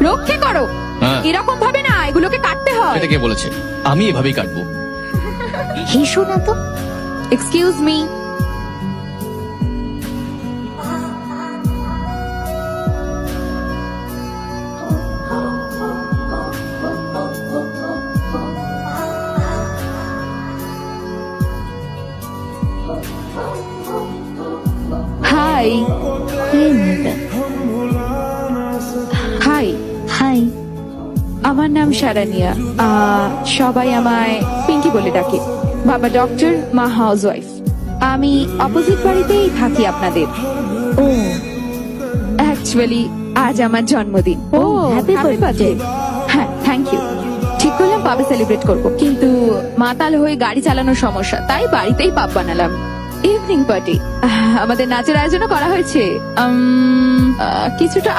রক্ষে করো। হ্যাঁ। এরকম ভাবে না, এগুলোকে কাটতে হয়। এটা কে বলেছে? আমি এভাবেই কাটবো। হেসো না তো। Excuse me. Hi. Hi, hi. আমার নাম শারানিয়া। সবাই আমায় পিঙ্কি বলে ডাকে। বাবা ডক্টর, মা হাউসওয়াইফ। আমি অপোজিট বাড়িতেই থাকি আপনাদের। ও অ্যাকচুয়ালি আজ আমার জন্মদিন। ও, happy birthday। হ্যাঁ, থ্যাংক ইউ। ঠিক করলাম পাবে সেলিব্রেট করব, কিন্তু মাতাল হয়ে গাড়ি চালানোর সমস্যা, তাই বাড়িতেই পাব বানালাম। ইভিনিং পার্টি, আমাদের নাচের আয়োজনও করা হয়েছে। কিছুটা